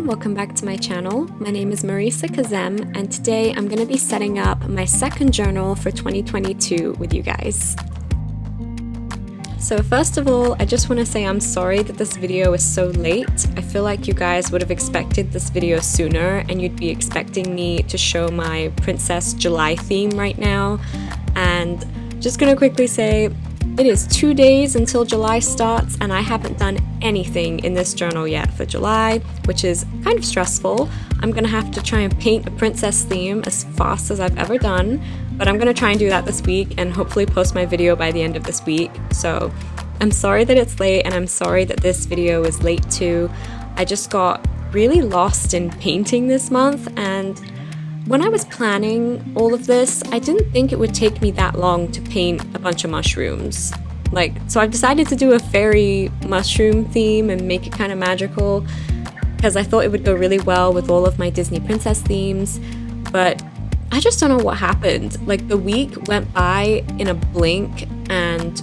Welcome back to my channel. My name is Marisa Kazem, and today I'm going to be setting up my second journal for 2022 with you guys. So first of all, I just want to say I'm sorry that this video is so late. I feel like you guys would have expected this video sooner and you'd be expecting me to show my Princess July theme right now. And just going to quickly say, it is 2 days until July starts and I haven't done anything in this journal yet for July, which is kind of stressful. I'm gonna have to try and paint a princess theme as fast as I've ever done, but I'm gonna try and do that this week and hopefully post my video by the end of this week. So I'm sorry that it's late and I'm sorry that this video is late too. I just got really lost in painting this month, and when I was planning all of this, I didn't think it would take me that long to paint a bunch of mushrooms. So I've decided to do a fairy mushroom theme and make it kind of magical because I thought it would go really well with all of my Disney princess themes, but I just don't know what happened. The week went by in a blink and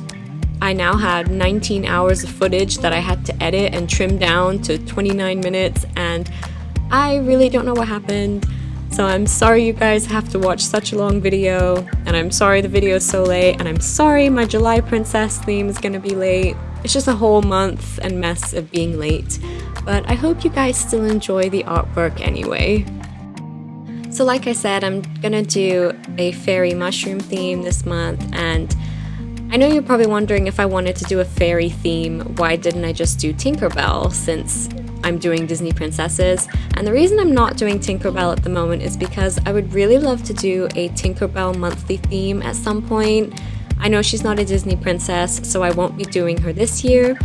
I now had 19 hours of footage that I had to edit and trim down to 29 minutes, and I really don't know what happened. So I'm sorry you guys have to watch such a long video, and I'm sorry the video is so late, and I'm sorry my July princess theme is gonna be late. It's just a whole month and mess of being late, but I hope you guys still enjoy the artwork anyway. So like I said, I'm gonna do a fairy mushroom theme this month, and I know you're probably wondering if I wanted to do a fairy theme, why didn't I just do Tinkerbell since I'm doing Disney princesses? And the reason I'm not doing Tinkerbell at the moment is because I would really love to do a Tinkerbell monthly theme at some point. I know she's not a Disney princess, so I won't be doing her this year,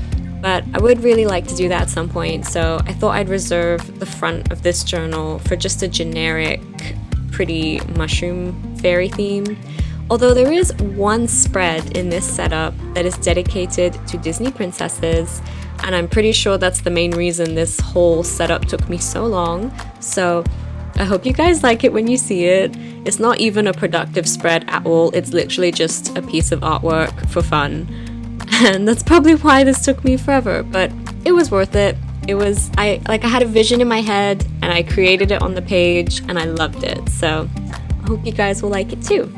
but I would really like to do that at some point, so I thought I'd reserve the front of this journal for just a generic, pretty mushroom fairy theme. Although there is one spread in this setup that is dedicated to Disney princesses, and I'm pretty sure that's the main reason this whole setup took me so long. So I hope you guys like it when you see it. It's not even a productive spread at all. It's literally just a piece of artwork for fun. And that's probably why this took me forever, but it was worth it. I had a vision in my head and I created it on the page and I loved it. So I hope you guys will like it too.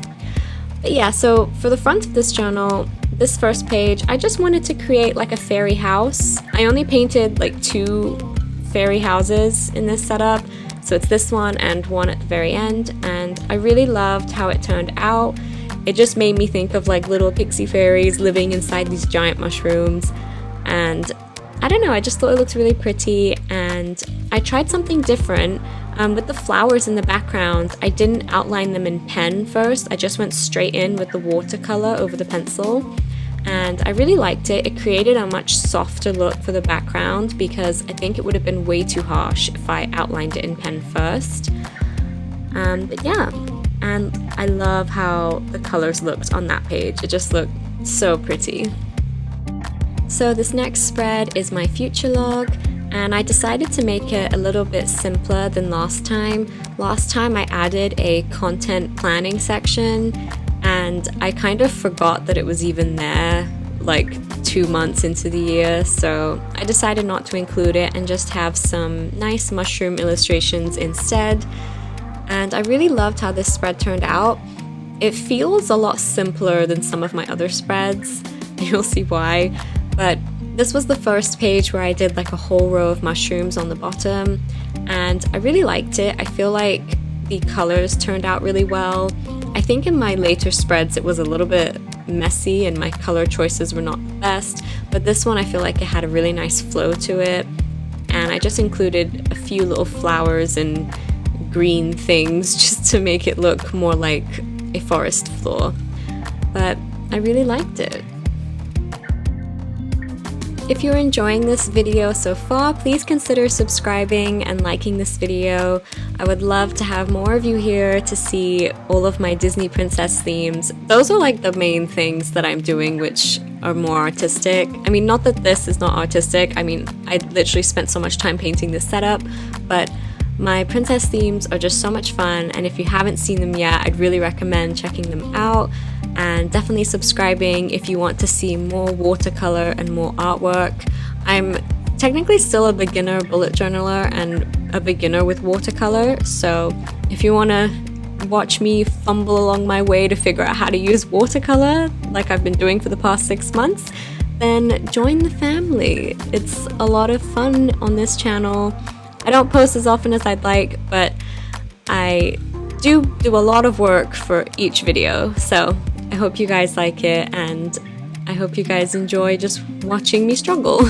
But yeah, so for the front of this journal, this first page, I just wanted to create a fairy house. I only painted 2 fairy houses in this setup, so it's this one and one at the very end, and I really loved how it turned out. It just made me think of little pixie fairies living inside these giant mushrooms, and I don't know, I just thought it looked really pretty, and I tried something different. With the flowers in the background, I didn't outline them in pen first, I just went straight in with the watercolor over the pencil, and I really liked it. It created a much softer look for the background because I think it would have been way too harsh if I outlined it in pen first. But yeah, and I love how the colors looked on that page. It just looked so pretty. So this next spread is my future log, and I decided to make it a little bit simpler than last time. Last time I added a content planning section, and I kind of forgot that it was even there 2 months into the year, so I decided not to include it and just have some nice mushroom illustrations instead. And I really loved how this spread turned out. It feels a lot simpler than some of my other spreads, you'll see why, but this was the first page where I did a whole row of mushrooms on the bottom, and I really liked it. I feel like the colors turned out really well. I think in my later spreads it was a little bit messy and my color choices were not the best, but this one I feel like it had a really nice flow to it, and I just included a few little flowers and green things just to make it look more like a forest floor. But I really liked it. If you're enjoying this video so far, please consider subscribing and liking this video. I would love to have more of you here to see all of my Disney princess themes. Those are like the main things that I'm doing, which are more artistic. I mean, not that this is not artistic. I mean, I literally spent so much time painting this setup, but my princess themes are just so much fun, and if you haven't seen them yet, I'd really recommend checking them out. And definitely subscribing if you want to see more watercolor and more artwork. I'm technically still a beginner bullet journaler and a beginner with watercolor, so if you want to watch me fumble along my way to figure out how to use watercolor like I've been doing for the past 6 months, then join the family. It's a lot of fun on this channel. I don't post as often as I'd like, but I do a lot of work for each video, so I hope you guys like it, and I hope you guys enjoy just watching me struggle.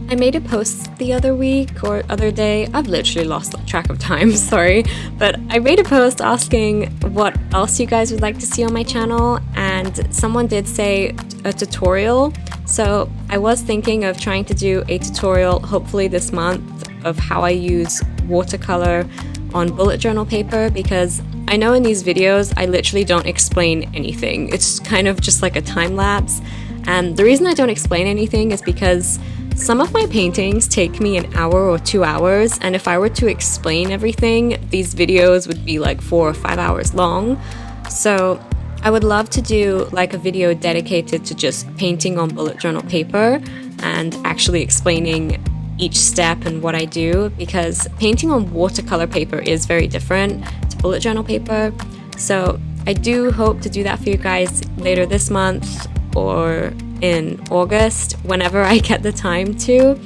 I made a post the other week or other day, I've literally lost track of time, sorry, but I made a post asking what else you guys would like to see on my channel, and someone did say a tutorial, so I was thinking of trying to do a tutorial hopefully this month of how I use watercolor on bullet journal paper, because I know in these videos I literally don't explain anything. It's kind of just like a time lapse, and the reason I don't explain anything is because some of my paintings take me an hour or 2 hours, and if I were to explain everything, these videos would be like 4 or 5 hours long. So I would love to do like a video dedicated to just painting on bullet journal paper and actually explaining each step and what I do, because painting on watercolor paper is very different to bullet journal paper. So I do hope to do that for you guys later this month or in August, whenever I get the time to,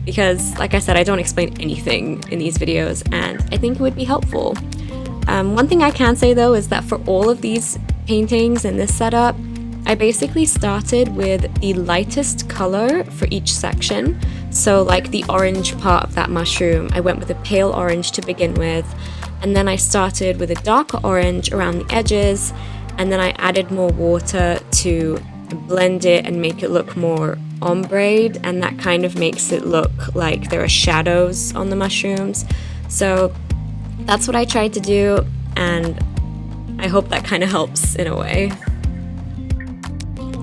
because like I said, I don't explain anything in these videos, and I think it would be helpful. One thing I can say though is that for all of these paintings in this setup, I basically started with the lightest color for each section. So like the orange part of that mushroom, I went with a pale orange to begin with, and then I started with a darker orange around the edges, and then I added more water to blend it and make it look more ombre, and that kind of makes it look like there are shadows on the mushrooms. So that's what I tried to do, and I hope that kind of helps in a way.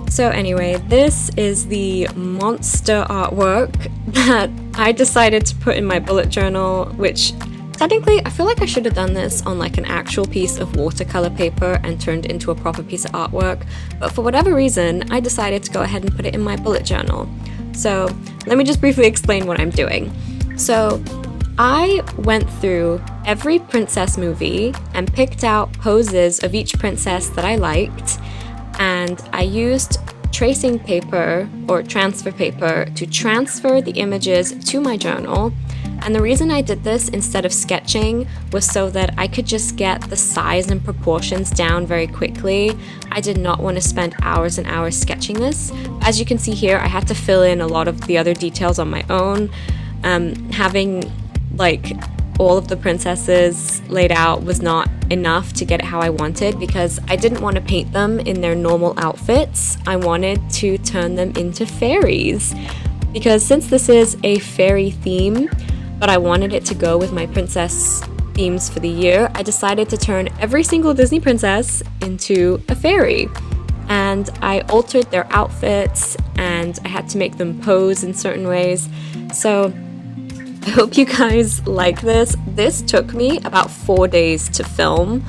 So anyway, this is the monster artwork that I decided to put in my bullet journal, which technically I feel like I should have done this on like an actual piece of watercolor paper and turned into a proper piece of artwork, but for whatever reason I decided to go ahead and put it in my bullet journal. So let me just briefly explain what I'm doing. So I went through every princess movie and picked out poses of each princess that I liked, and I used tracing paper or transfer paper to transfer the images to my journal. And the reason I did this instead of sketching was so that I could just get the size and proportions down very quickly. I did not want to spend hours and hours sketching this. As you can see here, I had to fill in a lot of the other details on my own. Having like all of the princesses laid out was not enough to get it how I wanted, because I didn't want to paint them in their normal outfits. I wanted to turn them into fairies, because since this is a fairy theme, but I wanted it to go with my princess themes for the year, I decided to turn every single Disney princess into a fairy. And I altered their outfits, and I had to make them pose in certain ways. So I hope you guys like this. This took me about 4 days to film,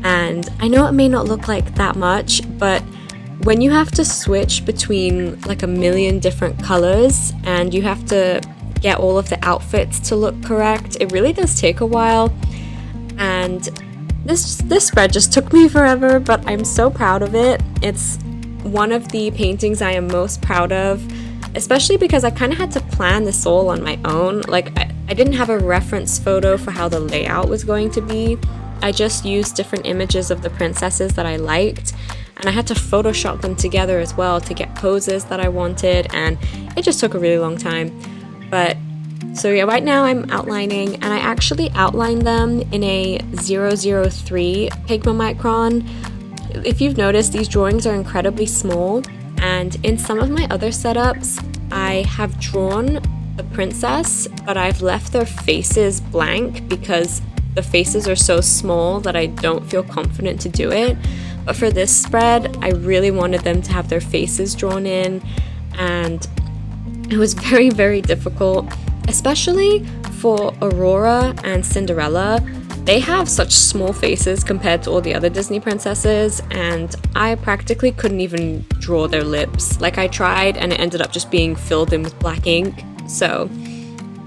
and I know it may not look like that much, but when you have to switch between like a million different colors and you have to get all of the outfits to look correct, it really does take a while. And this spread just took me forever, but I'm so proud of it. It's one of the paintings I am most proud of, especially because I kind of had to plan this all on my own. Like I didn't have a reference photo for how the layout was going to be. I just used different images of the princesses that I liked, and I had to Photoshop them together as well to get poses that I wanted, and it just took a really long time. But so yeah, right now I'm outlining, and I actually outlined them in a 003 Pigma Micron. if you've noticed, these drawings are incredibly small, and in some of my other setups, I have drawn the princess, but I've left their faces blank because the faces are so small that I don't feel confident to do it. But for this spread, I really wanted them to have their faces drawn in, and it was very, very difficult, especially for Aurora and Cinderella. They have such small faces compared to all the other Disney princesses, and I practically couldn't even draw their lips. Like, I tried and it ended up just being filled in with black ink. So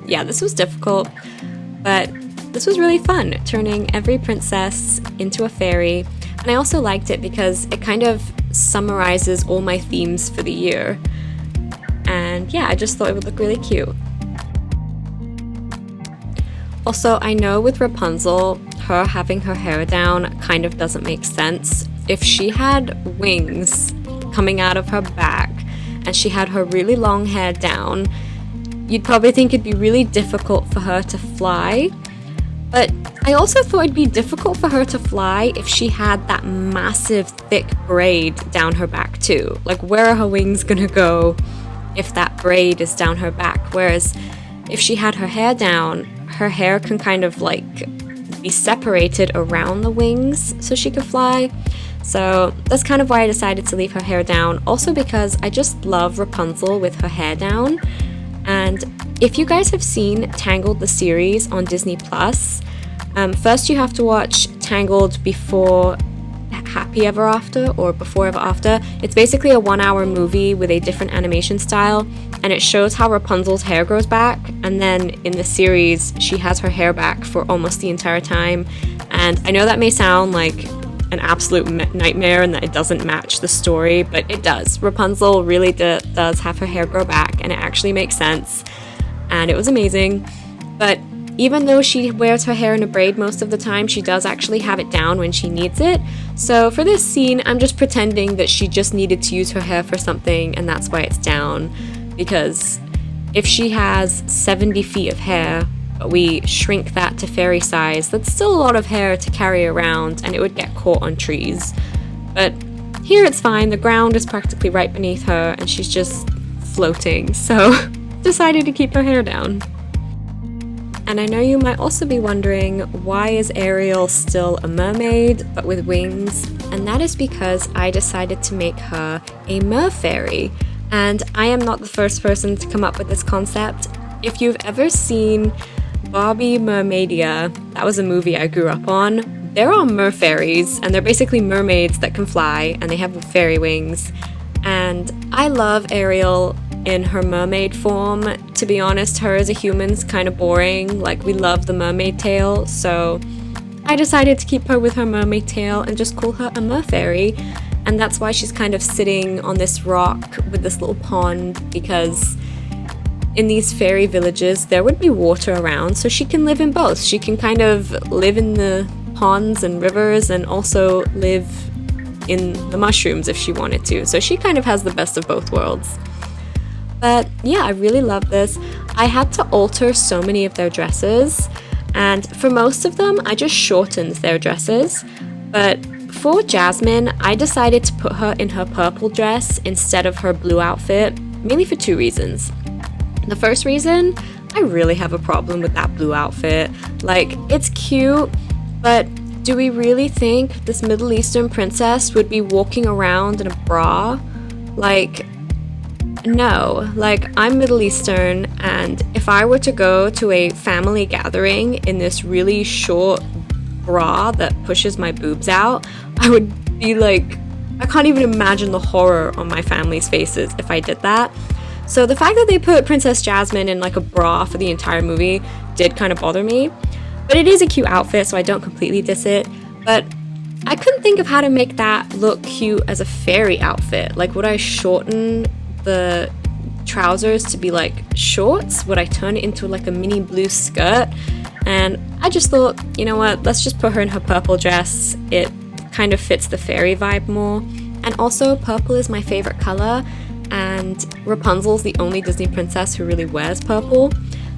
yeah, this was difficult, but this was really fun, turning every princess into a fairy. And I also liked it because it kind of summarizes all my themes for the year. And yeah, I just thought it would look really cute. Also, I know with Rapunzel, her having her hair down kind of doesn't make sense. If she had wings coming out of her back and she had her really long hair down, you'd probably think it'd be really difficult for her to fly. But I also thought it'd be difficult for her to fly if she had that massive thick braid down her back too. Like, where are her wings gonna go if that braid is down her back? Whereas if she had her hair down, her hair can kind of like be separated around the wings so she could fly. So that's kind of why I decided to leave her hair down. Also because I just love Rapunzel with her hair down. And if you guys have seen Tangled the series on Disney Plus, first you have to watch Tangled Before Happy Ever After or Before Ever After. It's basically a 1-hour movie with a different animation style, and it shows how Rapunzel's hair grows back, and then in the series she has her hair back for almost the entire time. And I know that may sound like an absolute nightmare and that it doesn't match the story, but it does. Rapunzel really does have her hair grow back, and it actually makes sense, and it was amazing. But even though she wears her hair in a braid most of the time, she does actually have it down when she needs it. So for this scene, I'm just pretending that she just needed to use her hair for something, and that's why it's down. Because if she has 70 feet of hair, but we shrink that to fairy size, that's still a lot of hair to carry around, and it would get caught on trees. But here it's fine, the ground is practically right beneath her, and she's just floating, so decided to keep her hair down. And I know you might also be wondering, why is Ariel still a mermaid but with wings? And that is because I decided to make her a merfairy. And I am not the first person to come up with this concept. If you've ever seen Barbie Mermaidia, that was a movie I grew up on, there are merfairies, and they're basically mermaids that can fly, and they have fairy wings. And I love Ariel in her mermaid form. To be honest, her as a human's kind of boring. Like, we love the mermaid tail, so I decided to keep her with her mermaid tail and just call her a merfairy. And that's why she's kind of sitting on this rock with this little pond, because in these fairy villages there would be water around, so she can live in both. She can kind of live in the ponds and rivers and also live in the mushrooms if she wanted to. So she kind of has the best of both worlds. But yeah, I really love this. I had to alter so many of their dresses, and for most of them I just shortened their dresses. But for Jasmine, I decided to put her in her purple dress instead of her blue outfit, mainly for two reasons. The first reason, I really have a problem with that blue outfit. Like, it's cute, but do we really think this Middle Eastern princess would be walking around in a bra? Like, no. Like, I'm Middle Eastern, and if I were to go to a family gathering in this really short bra that pushes my boobs out, I would be like, I can't even imagine the horror on my family's faces if I did that. So the fact that they put Princess Jasmine in like a bra for the entire movie did kind of bother me. But it is a cute outfit, so I don't completely diss it. But I couldn't think of how to make that look cute as a fairy outfit. Like, would I shorten the trousers to be like shorts? Would I turn it into like a mini blue skirt? And I just thought, you know what, let's just put her in her purple dress. It kind of fits the fairy vibe more. And also, purple is my favorite color, and Rapunzel's the only Disney princess who really wears purple.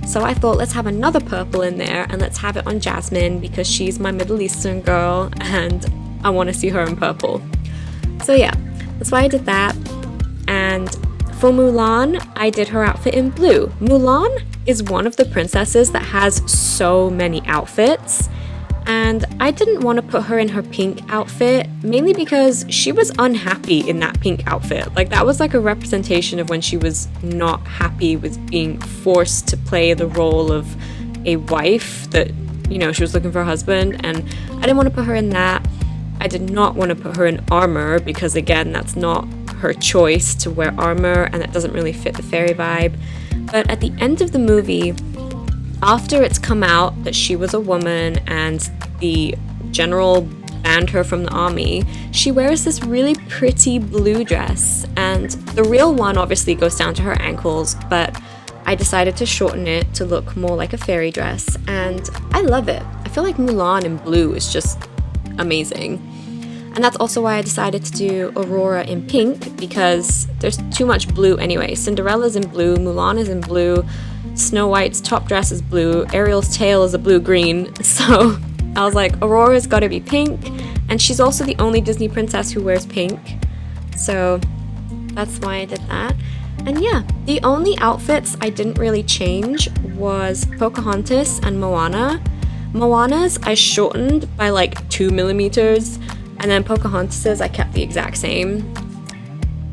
So I thought, let's have another purple in there, and let's have it on Jasmine because she's my Middle Eastern girl and I want to see her in purple. So yeah, that's why I did that. And for Mulan, I did her outfit in blue. Mulan is one of the princesses that has so many outfits, and I didn't want to put her in her pink outfit, mainly because she was unhappy in that pink outfit. Like, that was like a representation of when she was not happy with being forced to play the role of a wife that, you know, she was looking for a husband, and I didn't want to put her in that. I did not want to put her in armor because, again, that's not her choice to wear armor, and that doesn't really fit the fairy vibe. But at the end of the movie, after it's come out that she was a woman and the general banned her from the army, she wears this really pretty blue dress, and the real one obviously goes down to her ankles, but I decided to shorten it to look more like a fairy dress, and I love it. I feel like Mulan in blue is just amazing. And that's also why I decided to do Aurora in pink, because there's too much blue anyway. Cinderella's in blue, Mulan is in blue, Snow White's top dress is blue, Ariel's tail is a blue-green, so I was like, Aurora's gotta be pink, and she's also the only Disney princess who wears pink, so that's why I did that. And yeah, the only outfits I didn't really change was Pocahontas and Moana. Moana's I shortened by like 2 millimeters, and then Pocahontas's I kept the exact same.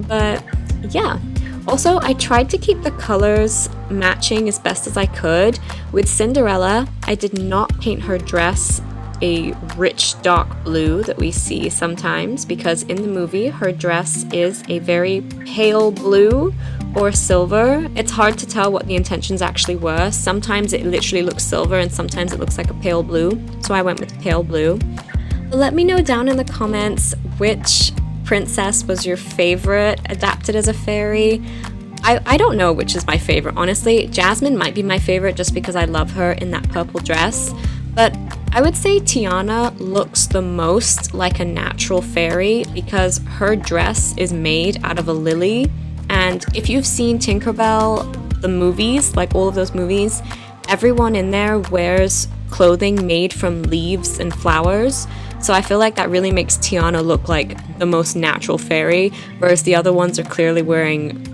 But yeah. Also, I tried to keep the colors matching as best as I could. With Cinderella, I did not paint her dress a rich dark blue that we see sometimes, because in the movie her dress is a very pale blue or silver. It's hard to tell what the intentions actually were. Sometimes it literally looks silver and sometimes it looks like a pale blue, so I went with pale blue. But let me know down in the comments which princess was your favorite adapted as a fairy. I don't know which is my favorite, honestly. Jasmine might be my favorite just because I love her in that purple dress, but I would say Tiana looks the most like a natural fairy because her dress is made out of a lily, and if you've seen Tinkerbell, the movies, like all of those movies, everyone in there wears clothing made from leaves and flowers. So I feel like that really makes Tiana look like the most natural fairy, whereas the other ones are clearly wearing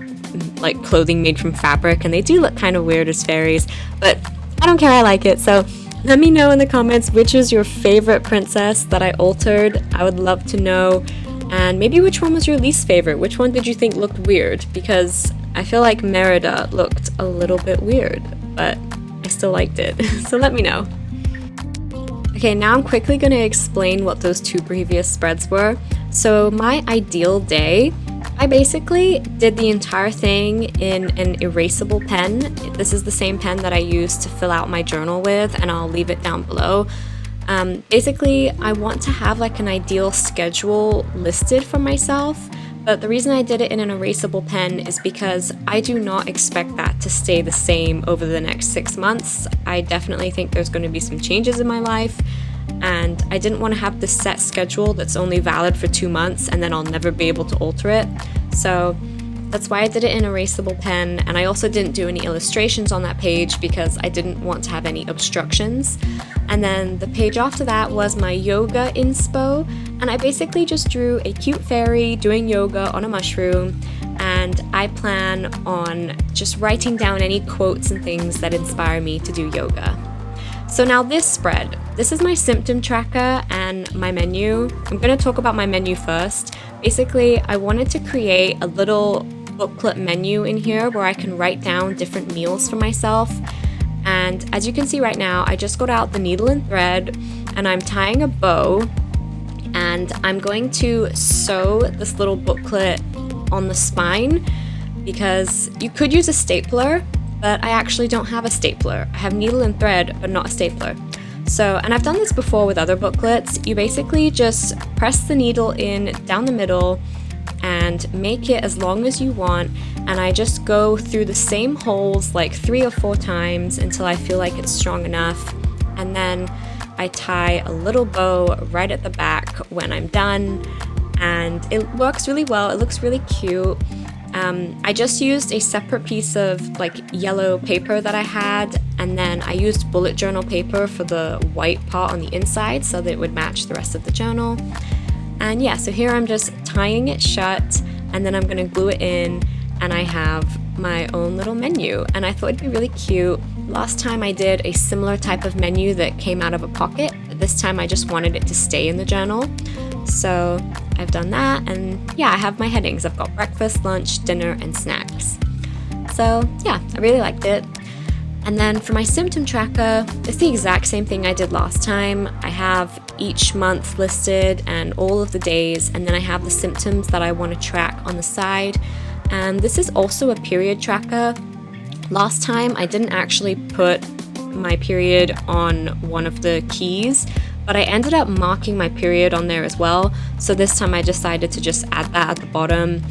like clothing made from fabric, and they do look kind of weird as fairies, but I don't care, I like it. So let me know in the comments which is your favorite princess that I altered. I would love to know. And maybe which one was your least favorite? Which one did you think looked weird? Because I feel like Merida looked a little bit weird, but I still liked it. So let me know. Okay, now I'm quickly going to explain what those two previous spreads were. So my ideal day, I basically did the entire thing in an erasable pen. This is the same pen that I use to fill out my journal with, and I'll leave it down below. Basically, I want to have like an ideal schedule listed for myself, but the reason I did it in an erasable pen is because I do not expect that to stay the same over the next 6 months. I definitely think there's going to be some changes in my life, and I didn't want to have this set schedule that's only valid for 2 months and then I'll never be able to alter it. So that's why I did it in an erasable pen, and I also didn't do any illustrations on that page because I didn't want to have any obstructions. And then the page after that was my yoga inspo, and I basically just drew a cute fairy doing yoga on a mushroom, and I plan on just writing down any quotes and things that inspire me to do yoga. So now this spread, this is my symptom tracker and my menu. I'm going to talk about my menu first. Basically, I wanted to create a little booklet menu in here where I can write down different meals for myself. And as you can see right now, I just got out the needle and thread and I'm tying a bow, and I'm going to sew this little booklet on the spine because you could use a stapler, but I actually don't have a stapler. I have needle and thread, but not a stapler. So, and I've done this before with other booklets. You basically just press the needle in down the middle and make it as long as you want, and I just go through the same holes like 3 or 4 times until I feel like it's strong enough, and then I tie a little bow right at the back when I'm done, and it works really well. It looks really cute. I just used a separate piece of like yellow paper that I had, and then I used bullet journal paper for the white part on the inside so that it would match the rest of the journal. And yeah, so here I'm just tying it shut, and then I'm gonna glue it in, and I have my own little menu. And I thought it'd be really cute. Last time I did a similar type of menu that came out of a pocket, but this time I just wanted it to stay in the journal. So I've done that, and yeah, I have my headings. I've got breakfast, lunch, dinner, and snacks. So yeah, I really liked it. And then for my symptom tracker, it's the exact same thing I did last time. I have each month listed and all of the days, and then I have the symptoms that I want to track on the side. And this is also a period tracker. Last time I didn't actually put my period on one of the keys, but I ended up marking my period on there as well. So this time I decided to just add that at the bottom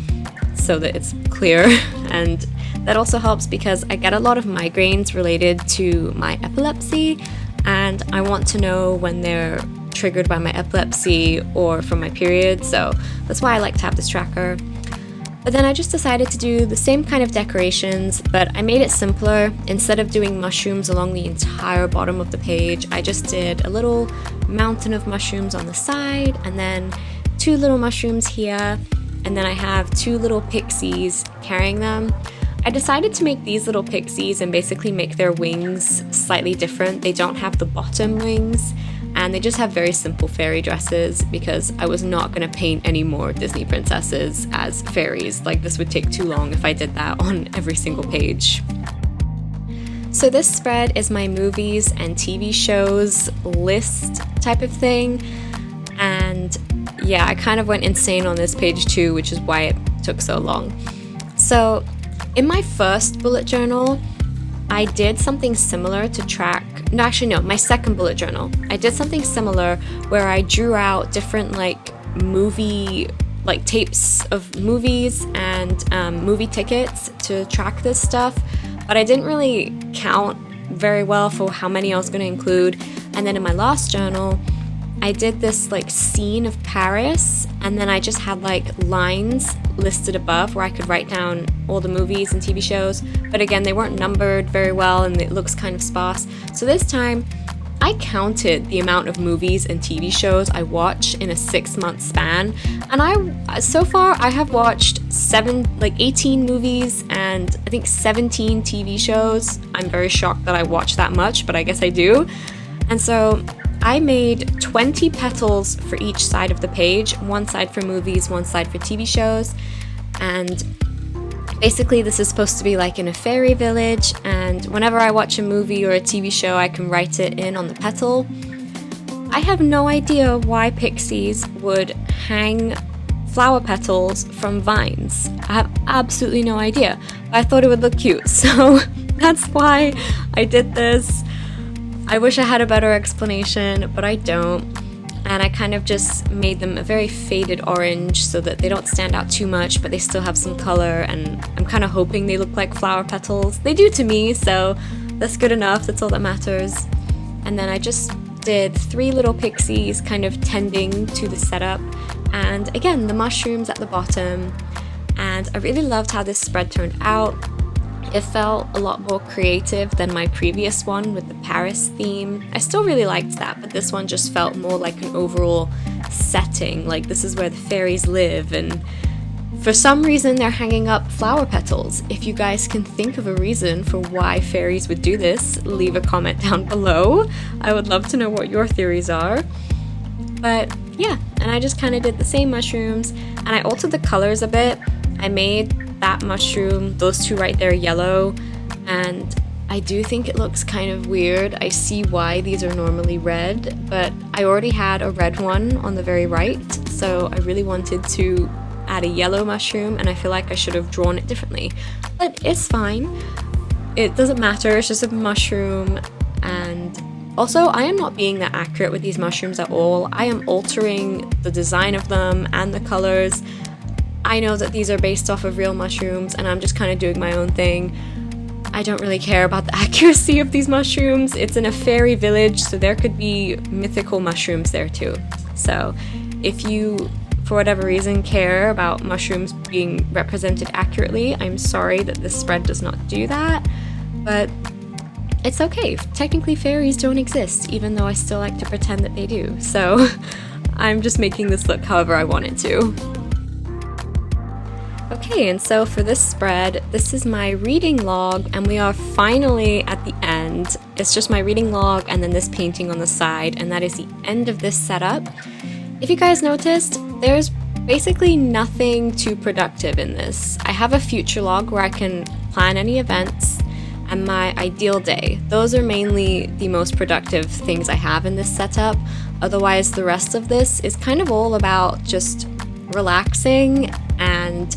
so that it's clear. And that also helps because I get a lot of migraines related to my epilepsy, and I want to know when they're triggered by my epilepsy or from my period, so that's why I like to have this tracker. But then I just decided to do the same kind of decorations, but I made it simpler. Instead of doing mushrooms along the entire bottom of the page, I just did a little mountain of mushrooms on the side, and then 2 little mushrooms here, and then I have 2 little pixies carrying them. I decided to make these little pixies and basically make their wings slightly different. They don't have the bottom wings, and they just have very simple fairy dresses because I was not going to paint any more Disney princesses as fairies. Like, this would take too long if I did that on every single page. So this spread is my movies and TV shows list type of thing, and yeah, I kind of went insane on this page too, which is why it took so long. So in my first bullet journal, I did something similar to track, my second bullet journal. I did something similar where I drew out different tapes of movies and movie tickets to track this stuff, but I didn't really count very well for how many I was going to include. And then in my last journal, I did this scene of Paris, and then I just had lines listed above where I could write down all the movies and TV shows, but again, they weren't numbered very well and it looks kind of sparse. So this time I counted the amount of movies and TV shows I watch in a 6-month span, and so far I have watched 18 movies and I think 17 TV shows. I'm very shocked that I watch that much, but I guess I do. And so I made 20 petals for each side of the page, one side for movies, one side for TV shows, and basically this is supposed to be like in a fairy village, and whenever I watch a movie or a TV show, I can write it in on the petal. I have no idea why pixies would hang flower petals from vines. I have absolutely no idea, but I thought it would look cute, so that's why I did this. I wish I had a better explanation, but I don't. And I kind of just made them a very faded orange so that they don't stand out too much, but they still have some color, and I'm kind of hoping they look like flower petals. They do to me, so that's good enough. That's all that matters. And then I just did 3 little pixies kind of tending to the setup, and again, the mushrooms at the bottom. And I really loved how this spread turned out. It felt a lot more creative than my previous one with the Paris theme. I still really liked that, but this one just felt more like an overall setting, like this is where the fairies live, and for some reason they're hanging up flower petals. If you guys can think of a reason for why fairies would do this, leave a comment down below. I would love to know what your theories are. But yeah, and I just kind of did the same mushrooms, and I altered the colors a bit. I made that mushroom, those 2 right there, yellow, and I do think it looks kind of weird. I see why these are normally red, but I already had a red one on the very right, so I really wanted to add a yellow mushroom, and I feel like I should have drawn it differently, but it's fine. It doesn't matter, it's just a mushroom. And also, I am not being that accurate with these mushrooms at all. I am altering the design of them and the colors. I know that these are based off of real mushrooms, and I'm just kind of doing my own thing. I don't really care about the accuracy of these mushrooms. It's in a fairy village, so there could be mythical mushrooms there too. So if you, for whatever reason, care about mushrooms being represented accurately, I'm sorry that this spread does not do that, but it's okay. Technically, fairies don't exist, even though I still like to pretend that they do. So I'm just making this look however I want it to. Okay, and so for this spread, this is my reading log, and we are finally at the end. It's just my reading log and then this painting on the side, and that is the end of this setup. If you guys noticed, there's basically nothing too productive in this. I have a future log where I can plan any events and my ideal day. Those are mainly the most productive things I have in this setup. Otherwise, the rest of this is kind of all about just relaxing and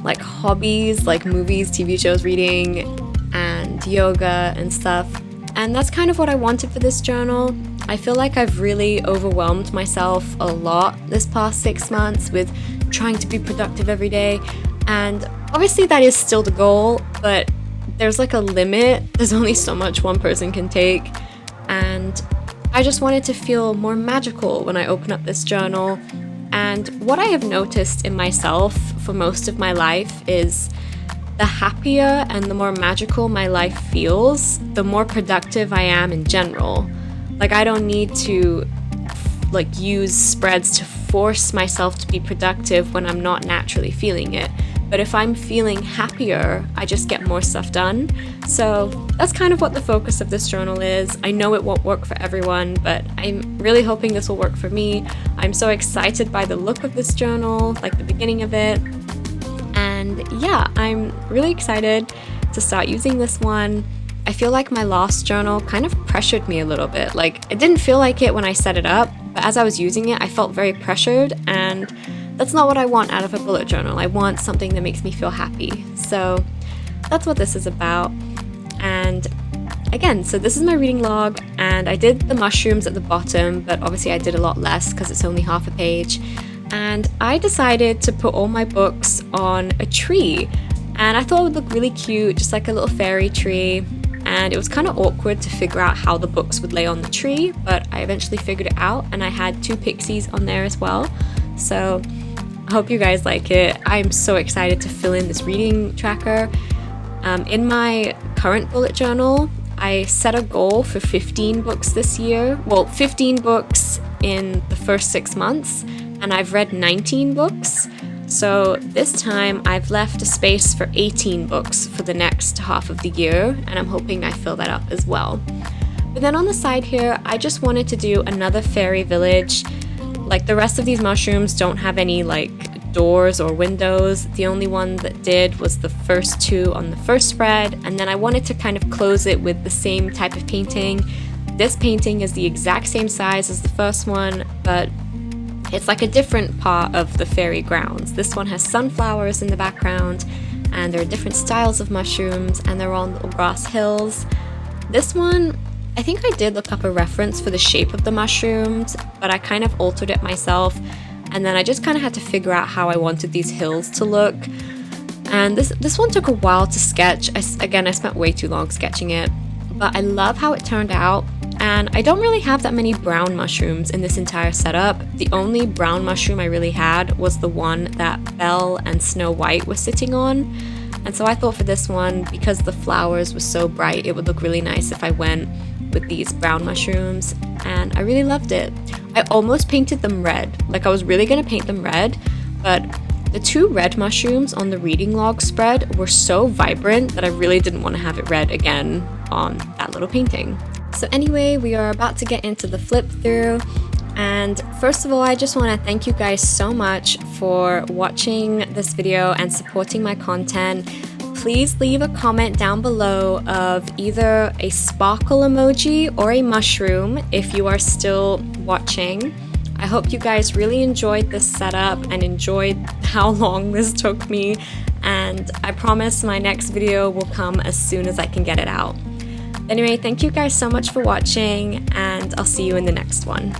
like hobbies, like movies, TV shows, reading, and yoga and stuff. And that's kind of what I wanted for this journal. I feel like I've really overwhelmed myself a lot this past 6 months with trying to be productive every day. And obviously that is still the goal, but there's like a limit. There's only so much one person can take. And I just wanted to feel more magical when I open up this journal. And what I have noticed in myself for most of my life is the happier and the more magical my life feels, the more productive I am in general. Like, I don't need to like use spreads to force myself to be productive when I'm not naturally feeling it. But if I'm feeling happier, I just get more stuff done. So that's kind of what the focus of this journal is. I know it won't work for everyone, but I'm really hoping this will work for me. I'm so excited by the look of this journal, like the beginning of it. And yeah, I'm really excited to start using this one. I feel like my last journal kind of pressured me a little bit. Like, it didn't feel like it when I set it up, but as I was using it, I felt very pressured, and that's not what I want out of a bullet journal. I want something that makes me feel happy. So that's what this is about. And again, so this is my reading log, and I did the mushrooms at the bottom, but obviously I did a lot less because it's only half a page. And I decided to put all my books on a tree, and I thought it would look really cute, just like a little fairy tree. And it was kind of awkward to figure out how the books would lay on the tree, but I eventually figured it out, and I had 2 pixies on there as well. So I hope you guys like it. I'm so excited to fill in this reading tracker. In my current bullet journal, I set a goal for 15 books this year. Well, 15 books in the first 6 months, and I've read 19 books. So this time I've left a space for 18 books for the next half of the year, and I'm hoping I fill that up as well. But then on the side here, I just wanted to do another fairy village. Like, the rest of these mushrooms don't have any like doors or windows. The only one that did was the first 2 on the first spread, and then I wanted to kind of close it with the same type of painting. This painting is the exact same size as the first one, but it's like a different part of the fairy grounds. This one has sunflowers in the background, and there are different styles of mushrooms, and they're on little grass hills. This one, I think I did look up a reference for the shape of the mushrooms, but I kind of altered it myself, and then I just kind of had to figure out how I wanted these hills to look. And this one took a while to sketch. I spent way too long sketching it, but I love how it turned out. And I don't really have that many brown mushrooms in this entire setup. The only brown mushroom I really had was the one that Belle and Snow White were sitting on. And so I thought for this one, because the flowers were so bright, it would look really nice if I went with these brown mushrooms. And I really loved it. I almost painted them red. Like, I was really gonna paint them red, but the 2 red mushrooms on the reading log spread were so vibrant that I really didn't want to have it red again on that little painting. So anyway, we are about to get into the flip through, and first of all, I just want to thank you guys so much for watching this video and supporting my content. Please leave a comment down below of either a sparkle emoji or a mushroom if you are still watching. I hope you guys really enjoyed this setup and enjoyed how long this took me, and I promise my next video will come as soon as I can get it out. Anyway, thank you guys so much for watching, and I'll see you in the next one.